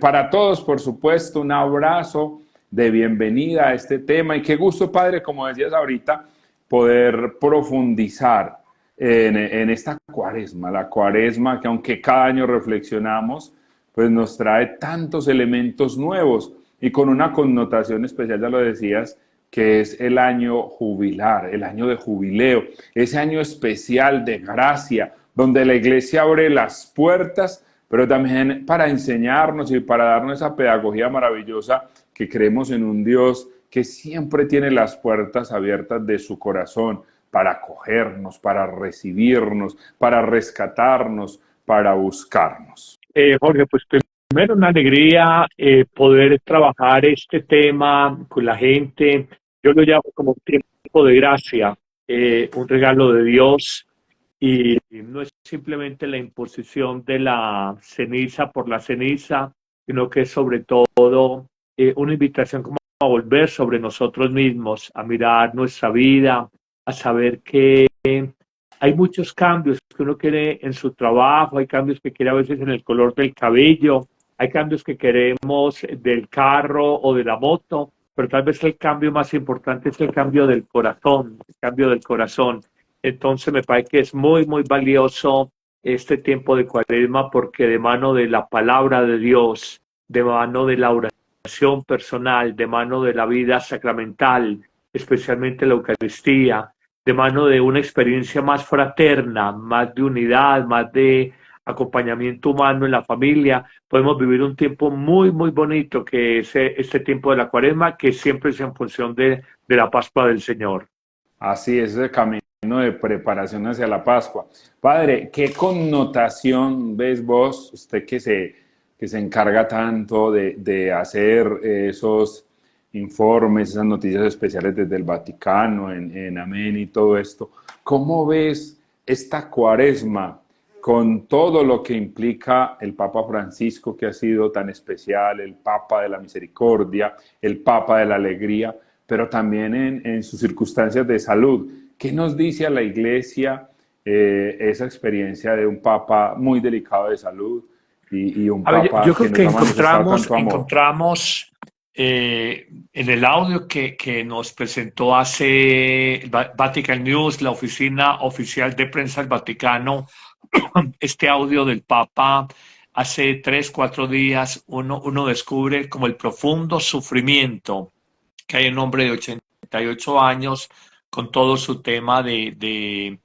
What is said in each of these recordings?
para todos, por supuesto, un abrazo de bienvenida a este tema y qué gusto, Padre, como decías ahorita, poder profundizar en esta cuaresma, la cuaresma que aunque cada año reflexionamos, pues nos trae tantos elementos nuevos y con una connotación especial, ya lo decías, que es el año jubilar, el año de jubileo, ese año especial de gracia, donde la iglesia abre las puertas, pero también para enseñarnos y para darnos esa pedagogía maravillosa que creemos en un Dios que siempre tiene las puertas abiertas de su corazón para acogernos, para recibirnos, para rescatarnos, para buscarnos. Jorge, pues primero una alegría poder trabajar este tema con la gente. Yo lo llamo como un tiempo de gracia, un regalo de Dios, y no es simplemente la imposición de la ceniza por la ceniza, sino que es sobre todo una invitación como a volver sobre nosotros mismos, a mirar nuestra vida, a saber que hay muchos cambios que uno quiere en su trabajo, hay cambios que quiere a veces en el color del cabello, hay cambios que queremos del carro o de la moto, pero tal vez el cambio más importante es el cambio del corazón, el cambio del corazón. Entonces me parece que es muy, muy valioso este tiempo de Cuaresma porque de mano de la palabra de Dios, de mano de la oración personal, de mano de la vida sacramental, especialmente la Eucaristía, de mano de una experiencia más fraterna, más de unidad, más de acompañamiento humano en la familia, podemos vivir un tiempo muy, muy bonito que es este tiempo de la Cuaresma, que siempre es en función de la Pascua del Señor. Así es el camino de preparación hacia la Pascua. Padre, ¿qué connotación ves vos, usted que se encarga tanto de hacer esos informes, esas noticias especiales desde el Vaticano, en Amén y todo esto? ¿Cómo ves esta cuaresma con todo lo que implica el Papa Francisco, que ha sido tan especial, el Papa de la Misericordia, el Papa de la Alegría, pero también en sus circunstancias de salud? ¿Qué nos dice a la Iglesia esa experiencia de un Papa muy delicado de salud y un Yo Papa que creo que nos ha manifestado tanto amor? encontramos en el audio que nos presentó hace Vatican News, la oficina oficial de prensa del Vaticano, este audio del Papa hace 3, 4 días, uno descubre como el profundo sufrimiento que hay en un hombre de 88 años con todo su tema de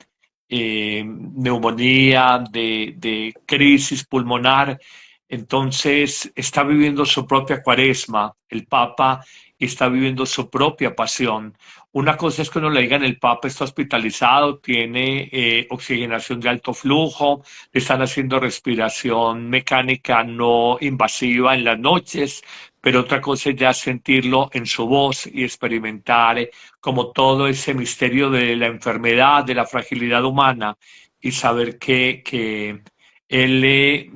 neumonía, de crisis pulmonar. Entonces está viviendo su propia cuaresma, el Papa está viviendo su propia pasión. Una cosa es que uno le digan el Papa está hospitalizado, tiene oxigenación de alto flujo, le están haciendo respiración mecánica no invasiva en las noches, pero otra cosa es ya sentirlo en su voz y experimentar como todo ese misterio de la enfermedad, de la fragilidad humana y saber que él,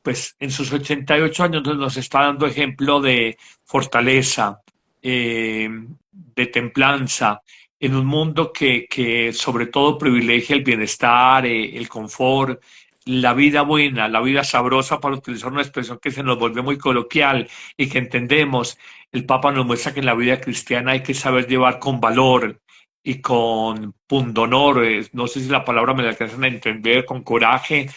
pues en sus 88 años nos está dando ejemplo de fortaleza, de templanza, en un mundo que sobre todo privilegia el bienestar, el confort, la vida buena, la vida sabrosa, para utilizar una expresión que se nos volvió muy coloquial y que entendemos. El Papa nos muestra que en la vida cristiana hay que saber llevar con valor y con pundonor, no sé si la palabra me la alcanzan a entender, con coraje,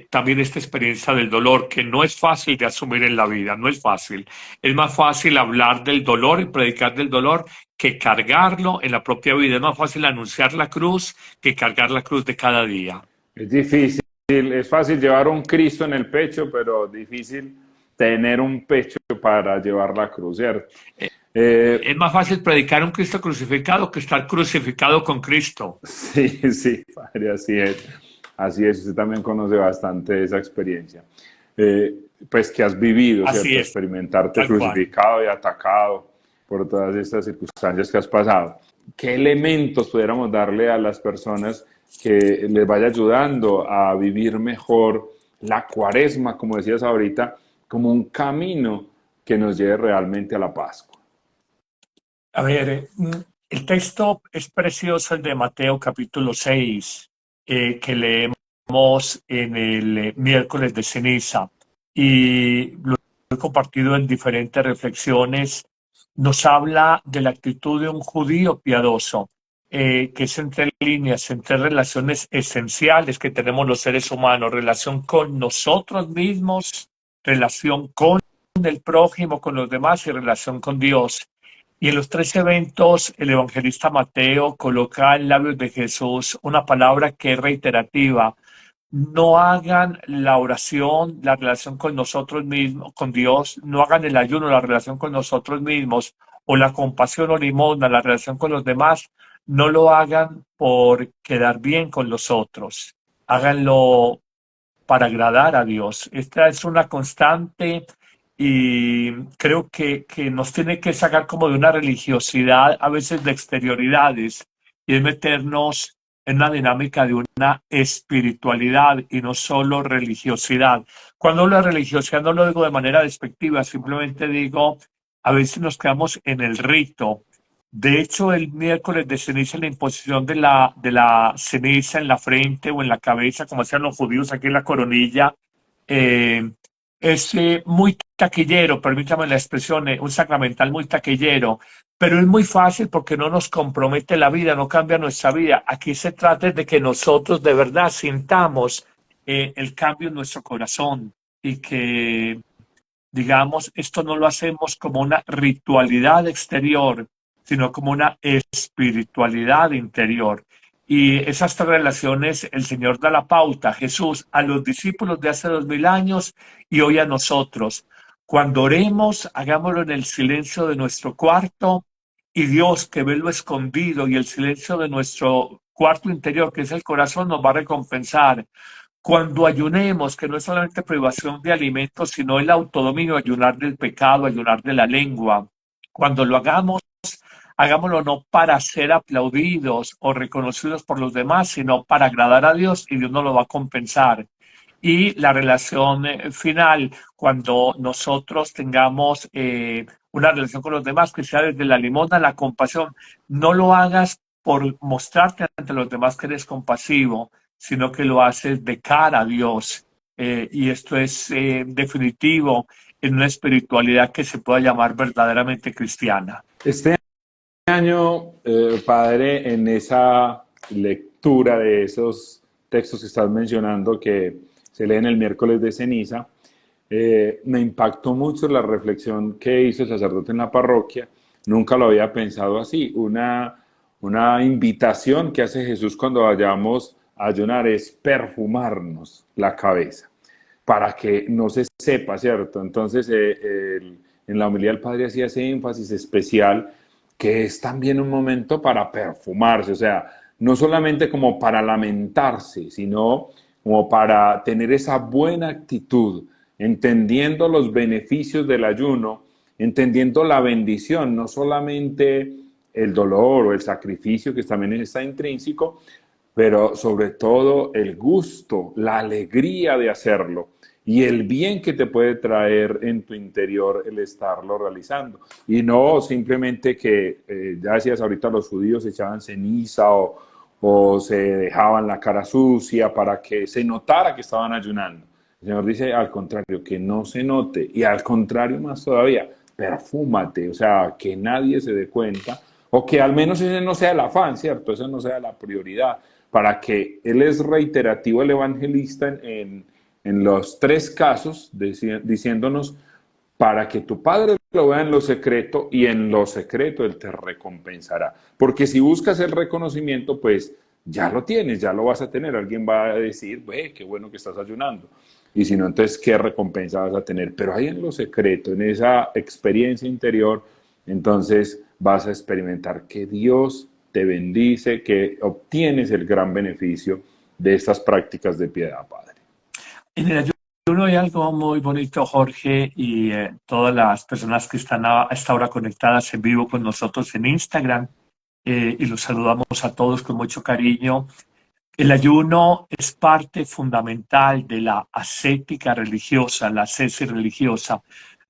también esta experiencia del dolor, que no es fácil de asumir en la vida, no es fácil. Es más fácil hablar del dolor y predicar del dolor que cargarlo en la propia vida. Es más fácil anunciar la cruz que cargar la cruz de cada día. Es difícil, es fácil llevar un Cristo en el pecho, pero difícil tener un pecho para llevar la cruz, ¿cierto? Es más fácil predicar un Cristo crucificado que estar crucificado con Cristo. Sí, sí, padre, así es. Así es, usted también conoce bastante esa experiencia. Pues que has vivido, Así ¿cierto? es, Experimentarte tal cual. crucificado y atacado por todas estas circunstancias que has pasado. ¿Qué elementos pudiéramos darle a las personas que les vaya ayudando a vivir mejor la cuaresma, como decías ahorita, como un camino que nos lleve realmente a la Pascua? A ver, el texto es precioso, el de Mateo capítulo 6, que leemos en el miércoles de ceniza. Y he compartido en diferentes reflexiones, nos habla de la actitud de un judío piadoso, que es entre líneas, entre relaciones esenciales que tenemos los seres humanos, relación con nosotros mismos, relación con el prójimo, con los demás y relación con Dios. Y en los tres eventos, el evangelista Mateo coloca en labios de Jesús una palabra que es reiterativa: no hagan la oración, la relación con nosotros mismos, con Dios, no hagan el ayuno, la relación con nosotros mismos, o la compasión o limosna, la relación con los demás, no lo hagan por quedar bien con los otros, háganlo para agradar a Dios. Esta es una constante y creo que nos tiene que sacar como de una religiosidad, a veces de exterioridades, y es meternos en una dinámica de una espiritualidad y no solo religiosidad. Cuando hablo de religiosidad no lo digo de manera despectiva, simplemente digo, a veces nos quedamos en el rito. De hecho, el miércoles de ceniza, la imposición de la ceniza en la frente o en la cabeza, como hacían los judíos aquí en la coronilla, eh, es muy taquillero, permítame la expresión, un sacramental muy taquillero, pero es muy fácil porque no nos compromete la vida, no cambia nuestra vida. Aquí se trata de que nosotros de verdad sintamos el cambio en nuestro corazón y que, digamos, esto no lo hacemos como una ritualidad exterior, sino como una espiritualidad interior. Y esas tres relaciones, el Señor da la pauta, Jesús, a los discípulos de hace 2000 años y hoy a nosotros. Cuando oremos, hagámoslo en el silencio de nuestro cuarto y Dios, que ve lo escondido y el silencio de nuestro cuarto interior, que es el corazón, nos va a recompensar. Cuando ayunemos, que no es solamente privación de alimentos, sino el autodominio, ayunar del pecado, ayunar de la lengua. Cuando lo hagamos, hagámoslo no para ser aplaudidos o reconocidos por los demás, sino para agradar a Dios y Dios nos lo va a compensar. Y la relación final, cuando nosotros tengamos una relación con los demás, que sea desde la limosna, la compasión, no lo hagas por mostrarte ante los demás que eres compasivo, sino que lo haces de cara a Dios. Y esto es definitivo en una espiritualidad que se pueda llamar verdaderamente cristiana. Este año, padre, en esa lectura de esos textos que estás mencionando que se leen el miércoles de ceniza, me impactó mucho la reflexión que hizo el sacerdote en la parroquia. Nunca lo había pensado así. Una invitación que hace Jesús cuando vayamos a ayunar es perfumarnos la cabeza para que no se sepa, ¿cierto? Entonces, en la homilía el padre hacía ese énfasis especial que es también un momento para perfumarse, o sea, no solamente como para lamentarse, sino como para tener esa buena actitud, entendiendo los beneficios del ayuno, entendiendo la bendición, no solamente el dolor o el sacrificio que también está intrínseco, pero sobre todo el gusto, la alegría de hacerlo y el bien que te puede traer en tu interior el estarlo realizando. Y no simplemente que, ya decías ahorita, los judíos echaban ceniza o se dejaban la cara sucia para que se notara que estaban ayunando. El Señor dice al contrario, que no se note, y al contrario más todavía, perfúmate, o sea, que nadie se dé cuenta, o que al menos ese no sea el afán, ¿cierto? Esa no sea la prioridad, para que Él es reiterativo, el evangelista, en los tres casos, diciéndonos, para que tu Padre lo vea en lo secreto y en lo secreto Él te recompensará. Porque si buscas el reconocimiento, pues ya lo tienes, ya lo vas a tener. Alguien va a decir, qué bueno que estás ayunando. Y si no, entonces, ¿qué recompensa vas a tener? Pero ahí en lo secreto, en esa experiencia interior, entonces vas a experimentar que Dios te bendice, que obtienes el gran beneficio de estas prácticas de piedad, Padre. En el ayuno hay algo muy bonito, Jorge, y todas las personas que están a esta hora conectadas en vivo con nosotros en Instagram, y los saludamos a todos con mucho cariño. El ayuno es parte fundamental de la ascética religiosa, la ascesis religiosa,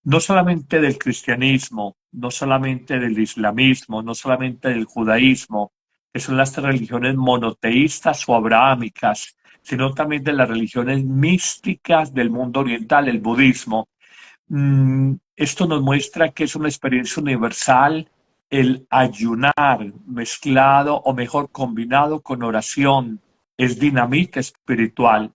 no solamente del cristianismo, no solamente del islamismo, no solamente del judaísmo, que son las religiones monoteístas o abrahámicas, sino también de las religiones místicas del mundo oriental, el budismo. Esto nos muestra que es una experiencia universal el ayunar mezclado o mejor combinado con oración. Es dinamita espiritual.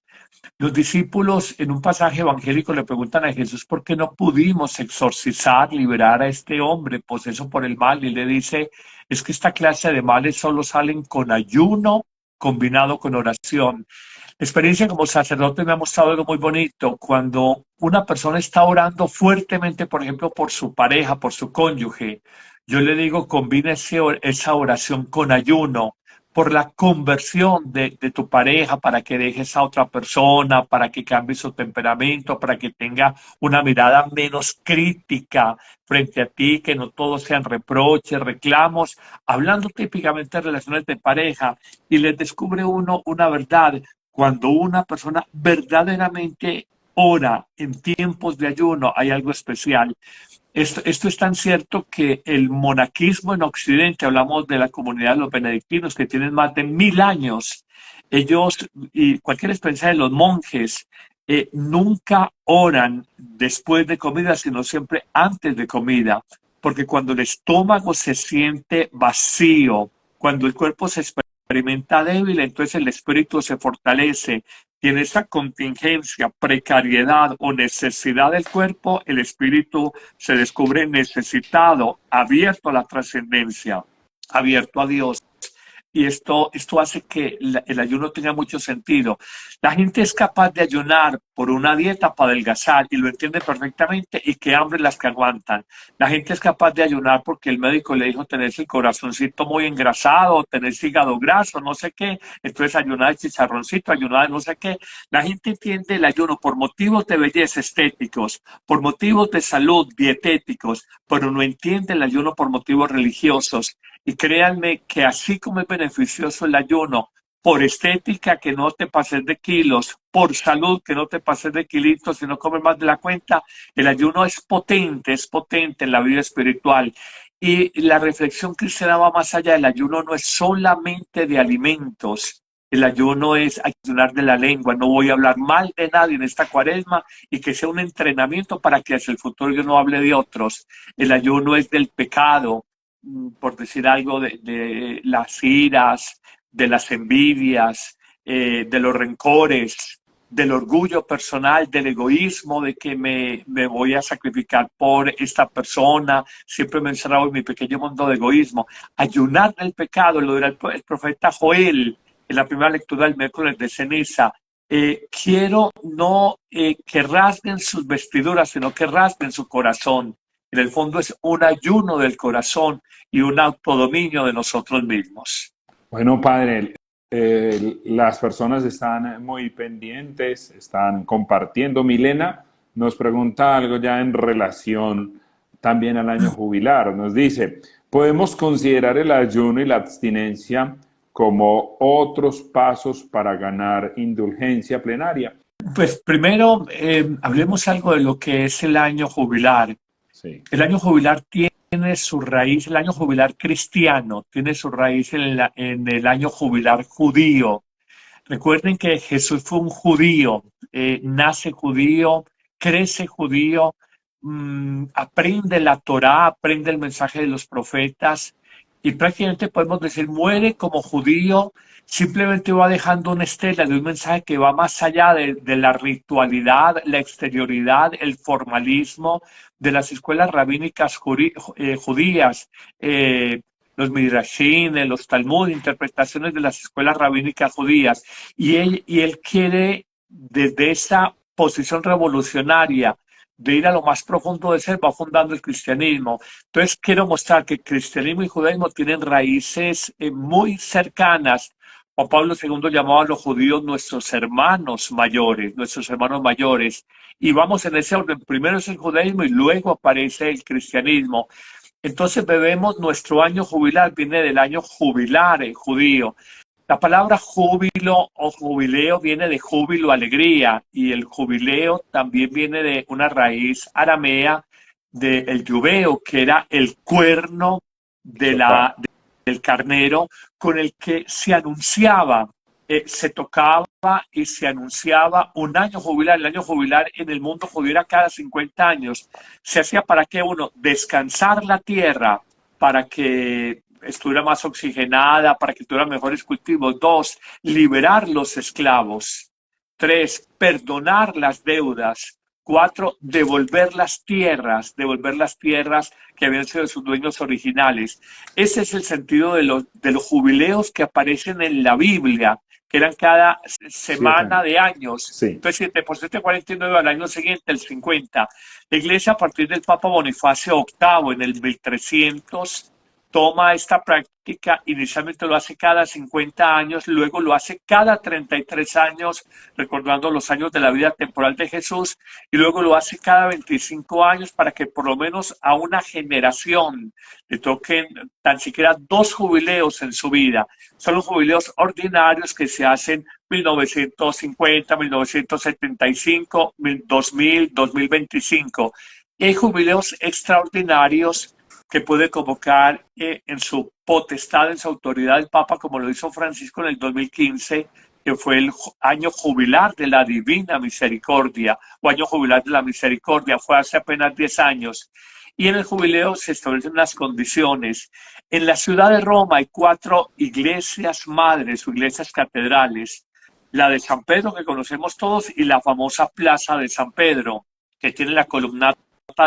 Los discípulos en un pasaje evangélico le preguntan a Jesús por qué no pudimos exorcizar, liberar a este hombre poseso por el mal, y le dice, es que esta clase de males solo salen con ayuno combinado con oración. La experiencia como sacerdote me ha mostrado algo muy bonito. Cuando una persona está orando fuertemente, por ejemplo, por su pareja, por su cónyuge, yo le digo, combina esa oración con ayuno por la conversión de tu pareja, para que dejes a otra persona, para que cambie su temperamento, para que tenga una mirada menos crítica frente a ti, que no todos sean reproches, reclamos, hablando típicamente de relaciones de pareja, y les descubre uno una verdad. Cuando una persona verdaderamente ora en tiempos de ayuno, hay algo especial. Esto es tan cierto que el monaquismo en Occidente, hablamos de la comunidad de los benedictinos que tienen más de 1000 años, ellos y cualquier experiencia de los monjes nunca oran después de comida, sino siempre antes de comida, porque cuando el estómago se siente vacío, cuando el cuerpo se experimenta débil, entonces el espíritu se fortalece. Y en esa contingencia, precariedad o necesidad del cuerpo, el espíritu se descubre necesitado, abierto a la trascendencia, abierto a Dios. Y esto hace que el ayuno tenga mucho sentido. La gente es capaz de ayunar por una dieta para adelgazar y lo entiende perfectamente, y qué hambre las que aguantan. La gente es capaz de ayunar porque el médico le dijo tener el corazoncito muy engrasado, tener hígado graso, no sé qué. Entonces ayunar de chicharroncito, ayunar de no sé qué. La gente entiende el ayuno por motivos de belleza estéticos, por motivos de salud dietéticos, pero no entiende el ayuno por motivos religiosos. Y créanme que así como es beneficioso el ayuno, por estética, que no te pases de kilos, por salud, que no te pases de kilitos y no comes más de la cuenta, el ayuno es potente en la vida espiritual. Y la reflexión cristiana va más allá. El ayuno no es solamente de alimentos. El ayuno es ayunar de la lengua. No voy a hablar mal de nadie en esta cuaresma, y que sea un entrenamiento para que hacia el futuro yo no hable de otros. El ayuno es del pecado, por decir algo, de las iras, de las envidias, de los rencores, del orgullo personal, del egoísmo, de que me voy a sacrificar por esta persona, siempre me he encerrado en mi pequeño mundo de egoísmo. Ayunar del pecado, lo dirá el profeta Joel en la primera lectura del miércoles de ceniza. Quiero no que rasguen sus vestiduras, sino que rasguen su corazón. En el fondo es un ayuno del corazón y un autodominio de nosotros mismos. Bueno, padre, las personas están muy pendientes, están compartiendo. Milena nos pregunta algo ya en relación también al año jubilar. Nos dice, ¿podemos considerar el ayuno y la abstinencia como otros pasos para ganar indulgencia plenaria? Pues primero, hablemos algo de lo que es el año jubilar. Sí. El año jubilar tiene su raíz, el año jubilar cristiano tiene su raíz en el año jubilar judío. Recuerden que Jesús fue un judío, nace judío, crece judío, aprende la Torá, aprende el mensaje de los profetas, y prácticamente podemos decir, muere como judío, simplemente va dejando una estela de un mensaje que va más allá de la ritualidad, la exterioridad, el formalismo de las escuelas rabínicas judías. Los midrashim, los talmud, interpretaciones de las escuelas rabínicas judías, y él quiere, desde esa posición revolucionaria de ir a lo más profundo de ser, va fundando el cristianismo. Entonces quiero mostrar que cristianismo y judaísmo tienen raíces muy cercanas. Juan Pablo II llamaba a los judíos nuestros hermanos mayores, y vamos en ese orden. Primero es el judaísmo y luego aparece el cristianismo. Entonces bebemos nuestro año jubilar, viene del año jubilar judío. La palabra júbilo o jubileo viene de júbilo, alegría, y el jubileo también viene de una raíz aramea del yubeo, que era el cuerno del carnero con el que se anunciaba se tocaba y se anunciaba un año jubilar. El año jubilar en el mundo judío era cada 50 años. Se hacía para que uno, descansar la tierra, para que estuviera más oxigenada, para que tuviera mejores cultivos. Dos, liberar los esclavos. Tres, perdonar las deudas. Cuatro, devolver las tierras que habían sido de sus dueños originales. Ese es el sentido de los jubileos que aparecen en la Biblia, que eran cada semana de años. Sí. Entonces, 7 por 7, 49, al año siguiente, el 50. La Iglesia, a partir del Papa Bonifacio VIII, en el 1300, toma esta práctica. Inicialmente lo hace cada 50 años, luego lo hace cada 33 años, recordando los años de la vida temporal de Jesús, y luego lo hace cada 25 años para que por lo menos a una generación le toquen tan siquiera 2 jubileos en su vida. Son los jubileos ordinarios que se hacen 1950, 1975, 2000, 2025. Y hay jubileos extraordinarios que puede convocar en su potestad, en su autoridad el Papa, como lo hizo Francisco en el 2015, que fue el año jubilar de la Divina Misericordia, o año jubilar de la Misericordia, fue hace apenas 10 años. Y en el jubileo se establecen unas condiciones. En la ciudad de Roma hay 4 iglesias madres o iglesias catedrales. La de San Pedro, que conocemos todos, y la famosa Plaza de San Pedro, que tiene la columnata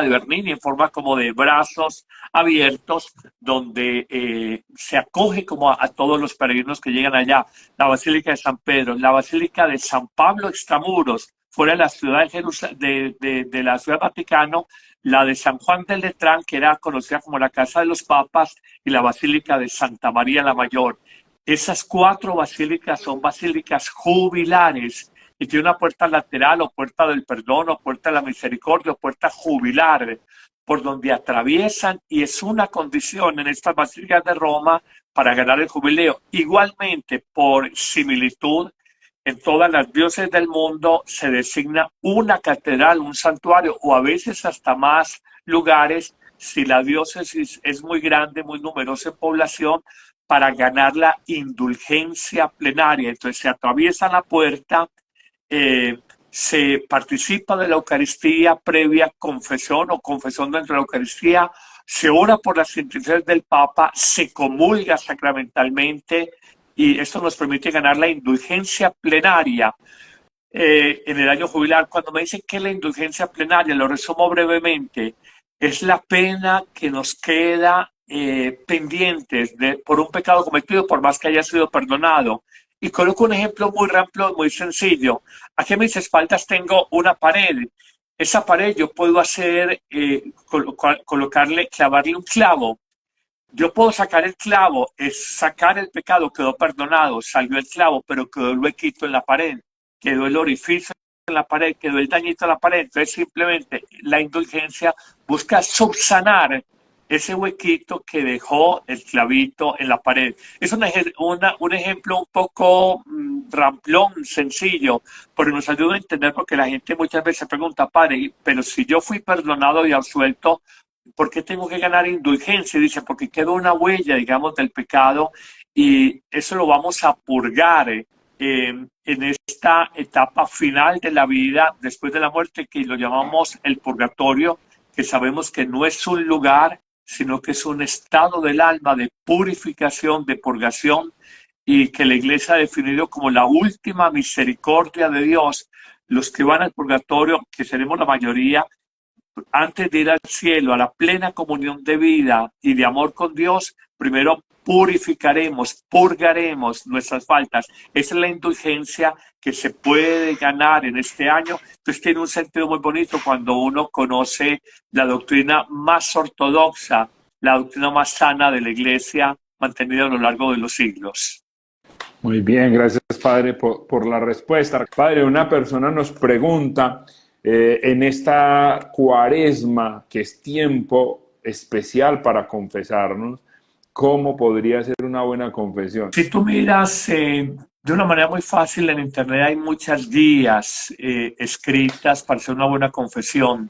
de Bernini en forma como de brazos abiertos, donde se acoge como a todos los peregrinos que llegan allá. La Basílica de San Pedro, la Basílica de San Pablo Extramuros, fuera de la ciudad de Jerusalén, de la ciudad del Vaticano, la de San Juan de Letrán, que era conocida como la Casa de los Papas, y la Basílica de Santa María la Mayor. Esas 4 basílicas son basílicas jubilares, y tiene una puerta lateral o puerta del perdón o puerta de la misericordia o puerta jubilar, por donde atraviesan, y es una condición en estas basílicas de Roma para ganar el jubileo. Igualmente, por similitud, en todas las diócesis del mundo se designa una catedral, un santuario, o a veces hasta más lugares, si la diócesis es muy grande, muy numerosa en población, para ganar la indulgencia plenaria. Entonces se atraviesa la puerta, se participa de la Eucaristía previa confesión o confesión dentro de la Eucaristía, se ora por las intenciones del Papa, se comulga sacramentalmente, y esto nos permite ganar la indulgencia plenaria en el año jubilar. Cuando me dicen que la indulgencia plenaria, lo resumo brevemente, es la pena que nos queda pendientes por un pecado cometido, por más que haya sido perdonado. Y coloco un ejemplo muy rápido, muy sencillo. Aquí a mis espaldas tengo una pared. Esa pared yo puedo hacer, clavarle un clavo. Yo puedo sacar el clavo, es sacar el pecado, quedó perdonado, salió el clavo, pero quedó el huequito en la pared, quedó el orificio en la pared, quedó el dañito en la pared. Entonces simplemente la indulgencia busca subsanar ese huequito que dejó el clavito en la pared. Es un ejemplo un poco ramplón, sencillo, pero nos ayuda a entender, porque la gente muchas veces se pregunta, padre, pero si yo fui perdonado y absuelto, ¿por qué tengo que ganar indulgencia? Dice, porque quedó una huella, digamos, del pecado, y eso lo vamos a purgar en esta etapa final de la vida, después de la muerte, que lo llamamos el purgatorio, que sabemos que no es un lugar, sino que es un estado del alma de purificación, de purgación, y que la Iglesia ha definido como la última misericordia de Dios. Los que van al purgatorio, que seremos la mayoría, antes de ir al cielo, a la plena comunión de vida y de amor con Dios, primero purificaremos, purgaremos nuestras faltas. Esa es la indulgencia que se puede ganar en este año. Entonces tiene un sentido muy bonito cuando uno conoce la doctrina más ortodoxa, la doctrina más sana de la Iglesia, mantenida a lo largo de los siglos. Muy bien, gracias, Padre, por la respuesta. Padre, una persona nos pregunta, en esta cuaresma, que es tiempo especial para confesarnos, ¿cómo podría ser una buena confesión? Si tú miras de una manera muy fácil en Internet, hay muchas guías escritas para hacer una buena confesión,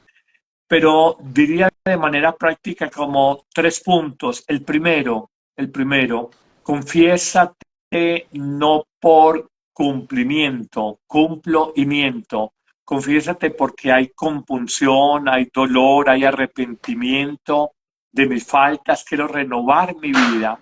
pero diría de manera práctica como 3 puntos. El primero, confiésate no por cumplimiento, cumplo y miento. Confiésate porque hay compunción, hay dolor, hay arrepentimiento de mis faltas. Quiero renovar mi vida.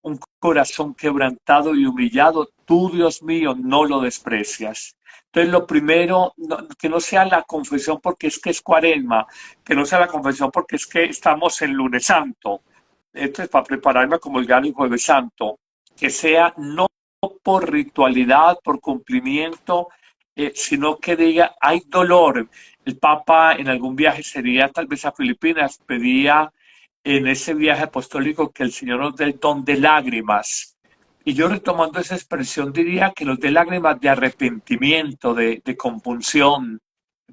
Un corazón quebrantado y humillado, tú, Dios mío, no lo desprecias. Entonces, lo primero, que no sea la confesión porque es que es Cuaresma, que no sea la confesión porque es que estamos en Lunes Santo. Esto es para prepararme como el gran Jueves Santo, que sea no por ritualidad, por cumplimiento, sino que diga, hay dolor. El Papa en algún viaje sería tal vez a Filipinas, pedía en ese viaje apostólico que el Señor nos dé el don de lágrimas. Y yo retomando esa expresión diría que nos dé lágrimas de arrepentimiento, de compunción,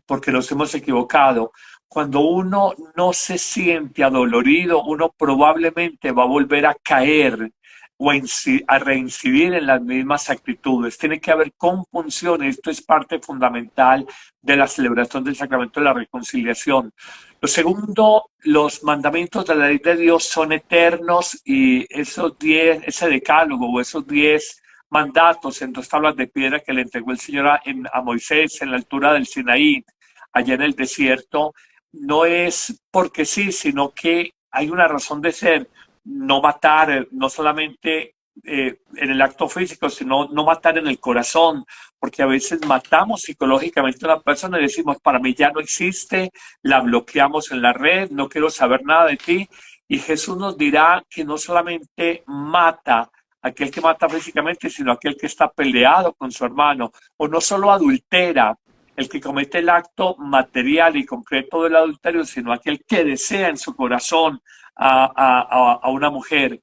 porque nos hemos equivocado. Cuando uno no se siente adolorido, uno probablemente va a volver a caer o a reincidir en las mismas actitudes. Tiene que haber compunción. Esto es parte fundamental de la celebración del sacramento de la reconciliación. Lo segundo, los mandamientos de la ley de Dios son eternos y ese decálogo o esos 10 mandatos en 2 tablas de piedra que le entregó el Señor a Moisés en la altura del Sinaí, allá en el desierto, no es porque sí, sino que hay una razón de ser. No matar, no solamente en el acto físico, sino no matar en el corazón, porque a veces matamos psicológicamente a una persona y decimos, para mí ya no existe, la bloqueamos en la red, no quiero saber nada de ti. Y Jesús nos dirá que no solamente mata aquel que mata físicamente, sino aquel que está peleado con su hermano, o no solo adultera, el que comete el acto material y concreto del adulterio, sino aquel que desea en su corazón a una mujer.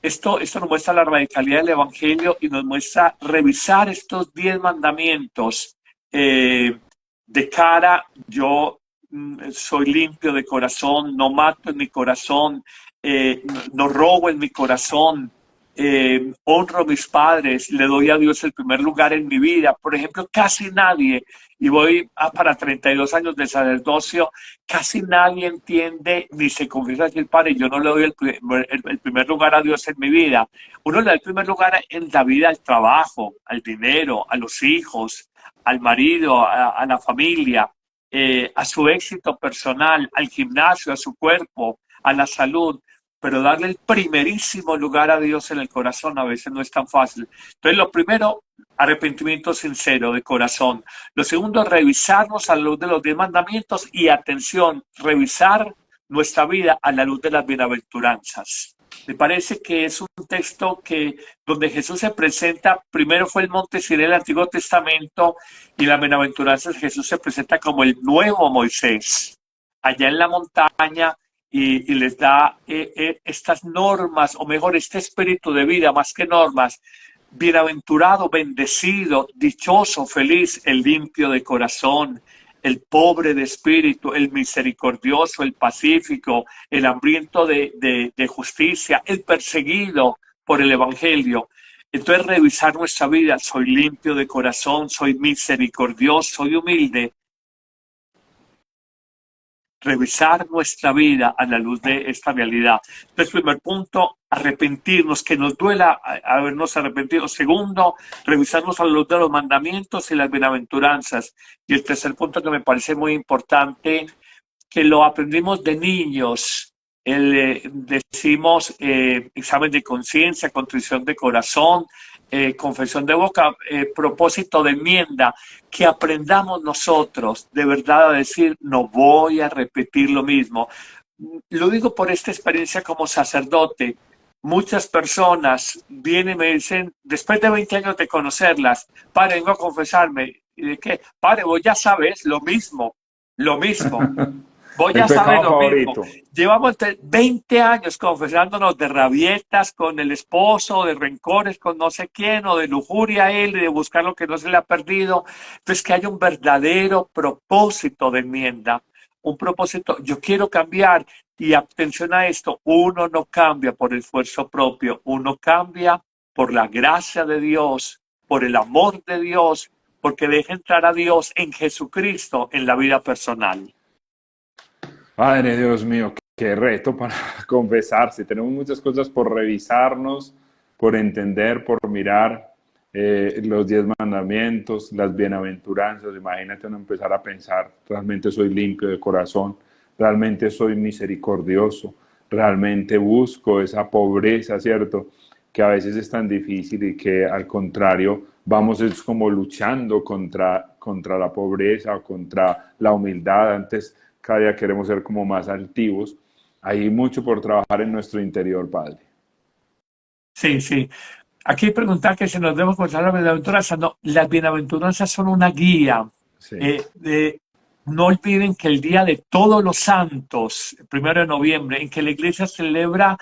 Esto nos muestra la radicalidad del Evangelio y nos muestra revisar estos 10 mandamientos de cara. Yo soy limpio de corazón, no mato en mi corazón, no robo en mi corazón, honro a mis padres, le doy a Dios el primer lugar en mi vida. Por ejemplo, casi nadie, y voy para 32 años de sacerdocio, casi nadie entiende ni se confiesa a decir, padre, yo no le doy el primer lugar a Dios en mi vida. Uno le da el primer lugar en la vida al trabajo, al dinero, a los hijos, al marido, a la familia, a su éxito personal, al gimnasio, a su cuerpo, a la salud. Pero darle el primerísimo lugar a Dios en el corazón a veces no es tan fácil. Entonces, lo primero, arrepentimiento sincero de corazón. Lo segundo, revisarnos a la luz de los 10 mandamientos y, atención, revisar nuestra vida a la luz de las bienaventuranzas. Me parece que es un texto donde Jesús se presenta, primero fue el monte Sinaí del Antiguo Testamento, y las bienaventuranzas Jesús se presenta como el nuevo Moisés, allá en la montaña, y les da estas normas, o mejor, este espíritu de vida, más que normas. Bienaventurado, bendecido, dichoso, feliz, el limpio de corazón, el pobre de espíritu, el misericordioso, el pacífico, el hambriento de justicia, el perseguido por el Evangelio. Entonces, revisar nuestra vida: soy limpio de corazón, soy misericordioso, soy humilde. Revisar nuestra vida a la luz de esta realidad. Entonces, primer punto, arrepentirnos, que nos duela habernos arrepentido. Segundo, revisarnos a la luz de los mandamientos y las bienaventuranzas. Y el tercer punto, que me parece muy importante, que lo aprendimos de niños. Decimos examen de conciencia, contrición de corazón, confesión de boca, propósito de enmienda, que aprendamos nosotros de verdad a decir, no voy a repetir lo mismo. Lo digo por esta experiencia como sacerdote. Muchas personas vienen y me dicen, después de 20 años de conocerlas, padre, vengo a confesarme. ¿Y de qué? Padre, vos ya sabes lo mismo, lo mismo. Vos ya sabes lo mismo. Llevamos 20 años confesándonos de rabietas con el esposo, de rencores con no sé quién, o de lujuria a él, y de buscar lo que no se le ha perdido. Entonces, que haya un verdadero propósito de enmienda, un propósito, yo quiero cambiar. Y atención a esto, uno no cambia por esfuerzo propio, uno cambia por la gracia de Dios, por el amor de Dios, porque deja entrar a Dios en Jesucristo en la vida personal. Padre Dios mío, qué reto para confesarse. Tenemos muchas cosas por revisarnos, por entender, por mirar. los 10 mandamientos, las bienaventuranzas. Imagínate uno empezar a pensar, realmente soy limpio de corazón, realmente soy misericordioso, realmente busco esa pobreza, ¿cierto? Que a veces es tan difícil y que al contrario vamos es como luchando contra la pobreza o contra la humildad. Antes cada día queremos ser como más altivos. Hay mucho por trabajar en nuestro interior, Padre. Sí, sí. Aquí preguntar que si nos debemos considerar las bienaventuranzas. No, las bienaventuranzas son una guía. Sí. Eh, no olviden que el día de todos los santos, el 1 de noviembre, en que la iglesia celebra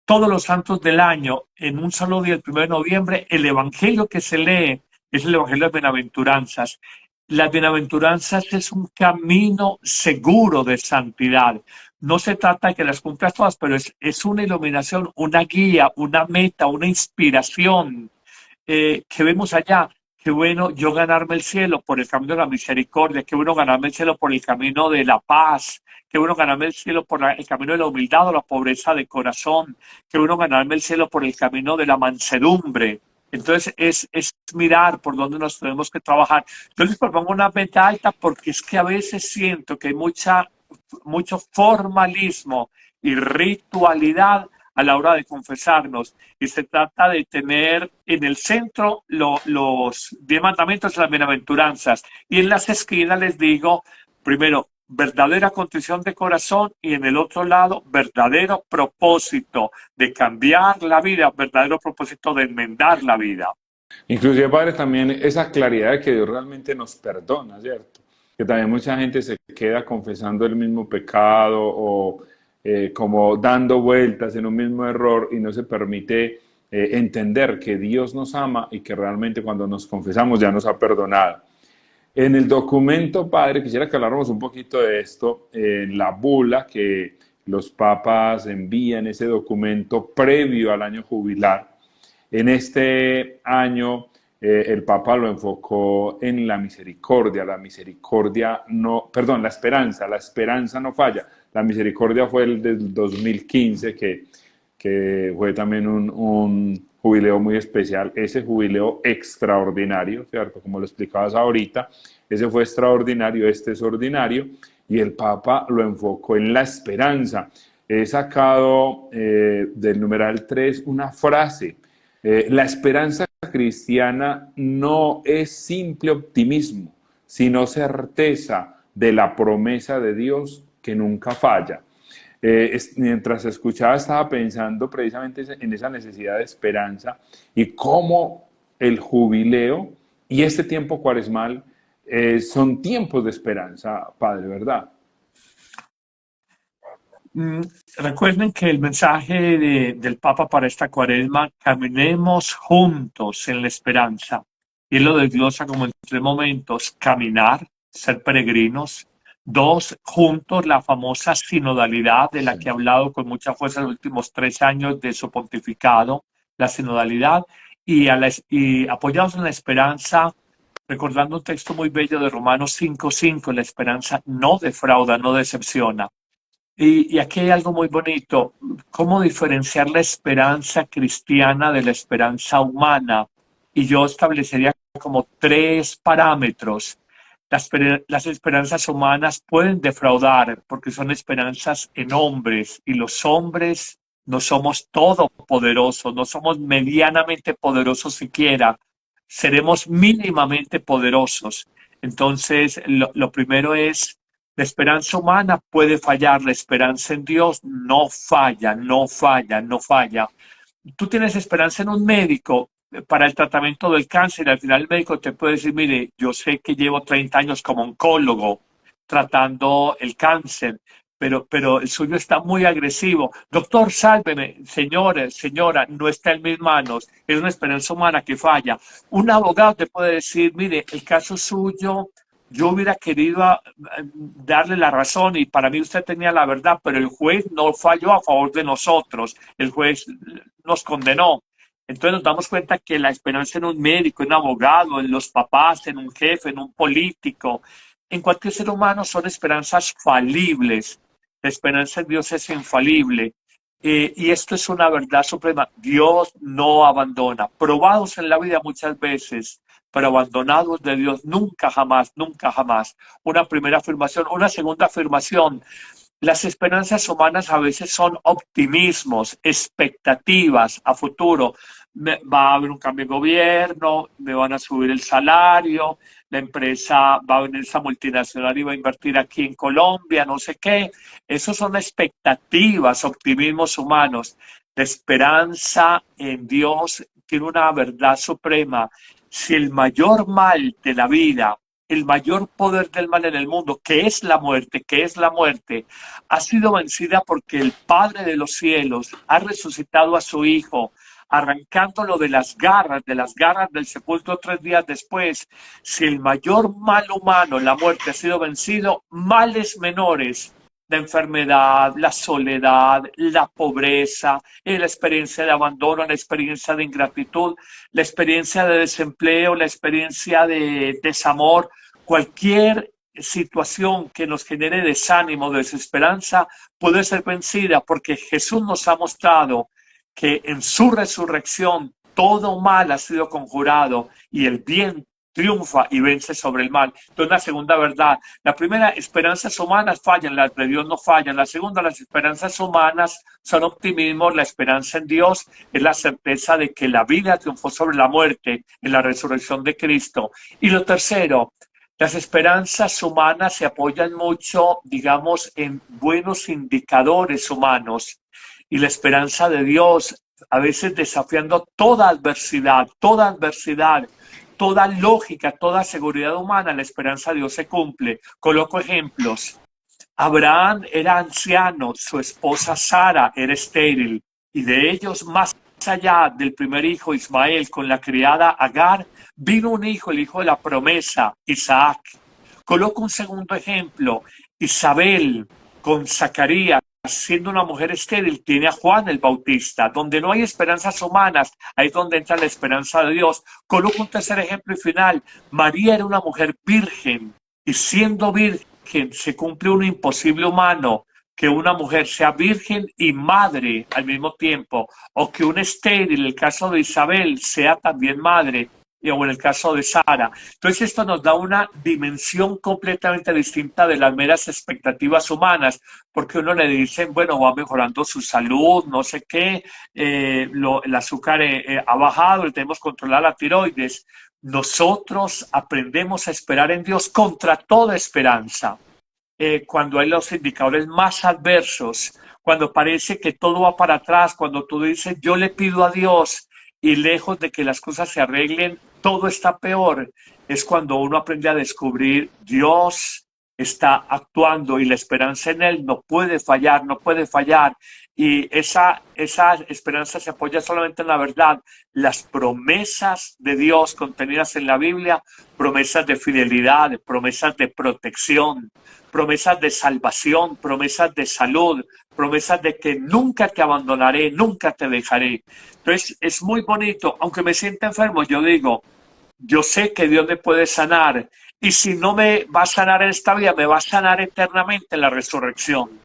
todos los santos del año, en un solo día, el 1 de noviembre, el evangelio que se lee es el evangelio de las bienaventuranzas. Las bienaventuranzas es un camino seguro de santidad. No se trata de que las cumplas todas, pero es una iluminación, una guía, una meta, una inspiración que vemos allá. Qué bueno yo ganarme el cielo por el camino de la misericordia, qué bueno ganarme el cielo por el camino de la paz, qué bueno ganarme el cielo por el camino de la humildad o la pobreza de corazón, qué bueno ganarme el cielo por el camino de la mansedumbre. Entonces es mirar por dónde nos tenemos que trabajar. Yo les propongo una meta alta porque es que a veces siento que hay mucho formalismo y ritualidad a la hora de confesarnos. Y se trata de tener en el centro los 10 mandamientos y las bienaventuranzas. Y en las esquinas les digo, primero, verdadera contrición de corazón y en el otro lado, verdadero propósito de cambiar la vida, verdadero propósito de enmendar la vida. Inclusive, Padre, también esa claridad de que Dios realmente nos perdona, ¿cierto? Que también mucha gente se queda confesando el mismo pecado o como dando vueltas en un mismo error y no se permite entender que Dios nos ama y que realmente cuando nos confesamos ya nos ha perdonado. En el documento, Padre, quisiera que habláramos un poquito de esto, en la bula que los papas envían, ese documento previo al año jubilar. En este año el Papa lo enfocó en la misericordia no, perdón, la esperanza no falla. La misericordia fue el del 2015, que fue también un jubileo muy especial, ese jubileo extraordinario, ¿cierto? Como lo explicabas ahorita, ese fue extraordinario, este es ordinario, y el Papa lo enfocó en la esperanza. He sacado del numeral 3 una frase. La esperanza cristiana no es simple optimismo, sino certeza de la promesa de Dios que nunca falla. Mientras escuchaba estaba pensando precisamente en esa necesidad de esperanza y cómo el jubileo y este tiempo cuaresmal son tiempos de esperanza, Padre, ¿verdad? Mm, Recuerden que el mensaje del Papa para esta cuaresma, caminemos juntos en la esperanza. Y él lo desglosa como en 3 momentos: caminar, ser peregrinos. 2, juntos, la famosa sinodalidad de la Sí. que ha hablado con mucha fuerza en los últimos 3 años de su pontificado, la sinodalidad. Y apoyados en la esperanza, recordando un texto muy bello de Romanos 5:5, la esperanza no defrauda, no decepciona. Y aquí hay algo muy bonito: cómo diferenciar la esperanza cristiana de la esperanza humana. Y yo establecería como 3 parámetros. Las esperanzas humanas pueden defraudar porque son esperanzas en hombres y los hombres no somos todopoderosos, no somos medianamente poderosos siquiera, seremos mínimamente poderosos. Entonces, lo primero es, la esperanza humana puede fallar, la esperanza en Dios no falla, no falla, no falla. Tú tienes esperanza en un médico para el tratamiento del cáncer, y al final el médico te puede decir, mire, yo sé que llevo 30 años como oncólogo tratando el cáncer, pero el suyo está muy agresivo. Doctor, sálveme. Señores, señora, no está en mis manos. Es una esperanza humana que falla. Un abogado te puede decir, mire, el caso suyo, yo hubiera querido darle la razón y para mí usted tenía la verdad, pero el juez no falló a favor de nosotros. El juez nos condenó. Entonces nos damos cuenta que la esperanza en un médico, en un abogado, en los papás, en un jefe, en un político, en cualquier ser humano son esperanzas falibles. La esperanza en Dios es infalible. Y esto es una verdad suprema. Dios no abandona. Probados en la vida muchas veces, pero abandonados de Dios nunca jamás, nunca jamás. Una primera afirmación. Una segunda afirmación. Las esperanzas humanas a veces son optimismos, expectativas a futuro. Va a haber un cambio de gobierno, me van a subir el salario, la empresa va a venir, esa multinacional y va a invertir aquí en Colombia, no sé qué. Esos son expectativas, optimismos humanos. La esperanza en Dios tiene una verdad suprema. Si el mayor mal de la vida, el mayor poder del mal en el mundo, que es la muerte, ha sido vencida porque el Padre de los cielos ha resucitado a su Hijo, arrancándolo de las garras del sepulcro 3 días después. Si el mayor mal humano, la muerte, ha sido vencido, males menores, la enfermedad, la soledad, la pobreza, la experiencia de abandono, la experiencia de ingratitud, la experiencia de desempleo, la experiencia de desamor, cualquier situación que nos genere desánimo, desesperanza, puede ser vencida porque Jesús nos ha mostrado que en su resurrección todo mal ha sido conjurado y el bien triunfa y vence sobre el mal. Entonces, la segunda verdad. La primera, esperanzas humanas fallan, las de Dios no fallan. La segunda, las esperanzas humanas son optimismo. La esperanza en Dios es la certeza de que la vida triunfó sobre la muerte en la resurrección de Cristo. Y lo tercero, las esperanzas humanas se apoyan mucho, digamos, en buenos indicadores humanos y la esperanza de Dios, a veces desafiando toda adversidad, toda lógica, toda seguridad humana, la esperanza de Dios se cumple. Coloco ejemplos. Abraham era anciano, su esposa Sara era estéril, y de ellos, más allá del primer hijo Ismael con la criada Agar, vino un hijo, el hijo de la promesa, Isaac. Coloco un segundo ejemplo. Isabel con Zacarías, siendo una mujer estéril, tiene a Juan el Bautista. Donde no hay esperanzas humanas, ahí es donde entra la esperanza de Dios. Coloco un tercer ejemplo y final. María era una mujer virgen, y siendo virgen se cumple un imposible humano, que una mujer sea virgen y madre al mismo tiempo, o que un estéril, en el caso de Isabel, sea también madre, o en el caso de Sara. Entonces esto nos da una dimensión completamente distinta de las meras expectativas humanas, porque uno le dicen, bueno, va mejorando su salud, no sé qué, el azúcar ha bajado, le tenemos controlada la tiroides. Nosotros aprendemos a esperar en Dios contra toda esperanza. Cuando hay los indicadores más adversos, cuando parece que todo va para atrás, cuando tú dices, yo le pido a Dios y lejos de que las cosas se arreglen, todo está peor, es cuando uno aprende a descubrir Dios está actuando y la esperanza en Él no puede fallar, no puede fallar. Y esa esperanza se apoya solamente en la verdad. Las promesas de Dios contenidas en la Biblia, promesas de fidelidad, promesas de protección, promesas de salvación, promesas de salud, promesas de que nunca te abandonaré, nunca te dejaré. Entonces es muy bonito, aunque me sienta enfermo, yo digo, yo sé que Dios me puede sanar y si no me va a sanar en esta vida, me va a sanar eternamente en la resurrección.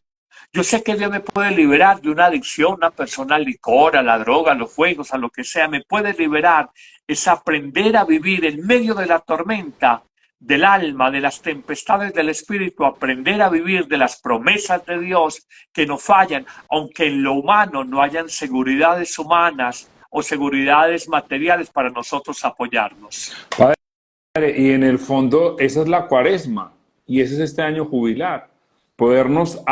Yo sé que Dios me puede liberar de una adicción, una persona al licor, a la droga, a los juegos, a lo que sea, me puede liberar. Es aprender a vivir en medio de la tormenta del alma, de las tempestades del espíritu, aprender a vivir de las promesas de Dios que no fallan, aunque en lo humano no hayan seguridades humanas o seguridades materiales para nosotros apoyarnos. Padre, y en el fondo esa es la cuaresma y ese es este año jubilar, podernos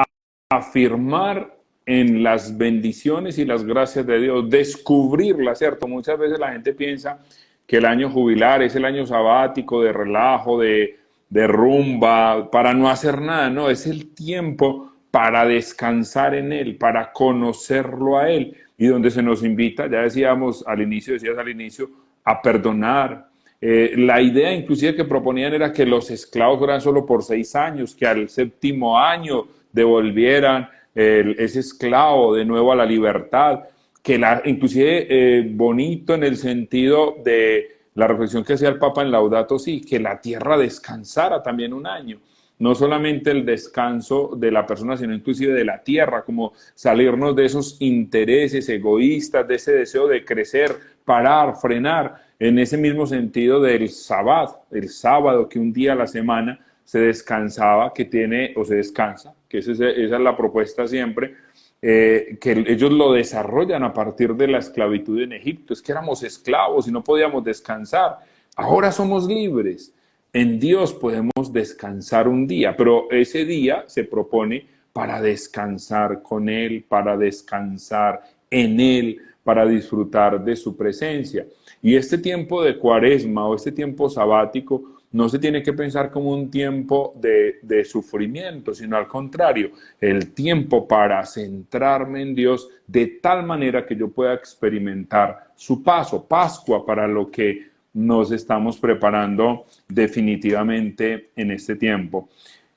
afirmar en las bendiciones y las gracias de Dios, descubrirlas, ¿cierto? Muchas veces la gente piensa que el año jubilar es el año sabático de relajo, de rumba, para no hacer nada, no, es el tiempo para descansar en Él, para conocerlo a Él, y donde se nos invita, ya decíamos al inicio, decías al inicio, a perdonar. La idea inclusive que proponían era que los esclavos fueran solo por 6 años, que al séptimo año devolvieran ese esclavo de nuevo a la libertad, que inclusive bonito en el sentido de la reflexión que hacía el Papa en Laudato Si, que la tierra descansara también un año. no solamente el descanso de la persona, sino inclusive de la tierra, como salirnos de esos intereses egoístas, de ese deseo de crecer, parar, frenar, en ese mismo sentido del sabbat, el sábado, que un día a la semana se descansaba, que tiene, o se descansa, que esa es la propuesta siempre, que ellos lo desarrollan a partir de la esclavitud en Egipto. Es que éramos esclavos y no podíamos descansar. Ahora somos libres. En Dios podemos descansar un día, pero ese día se propone para descansar con Él, para descansar en Él, para disfrutar de su presencia. Y este tiempo de cuaresma o este tiempo sabático no se tiene que pensar como un tiempo de sufrimiento, sino al contrario, el tiempo para centrarme en Dios de tal manera que yo pueda experimentar su paso, Pascua, para lo que nos estamos preparando definitivamente en este tiempo.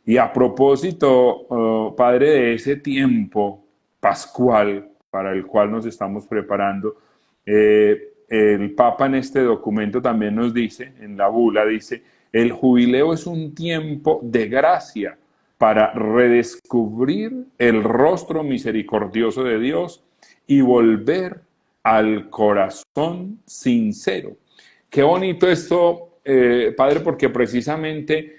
Y a propósito, Padre, de ese tiempo pascual para el cual nos estamos preparando, el Papa en este documento también nos dice, en la bula dice, el jubileo es un tiempo de gracia para redescubrir el rostro misericordioso de Dios y volver al corazón sincero. Qué bonito esto, Padre, porque precisamente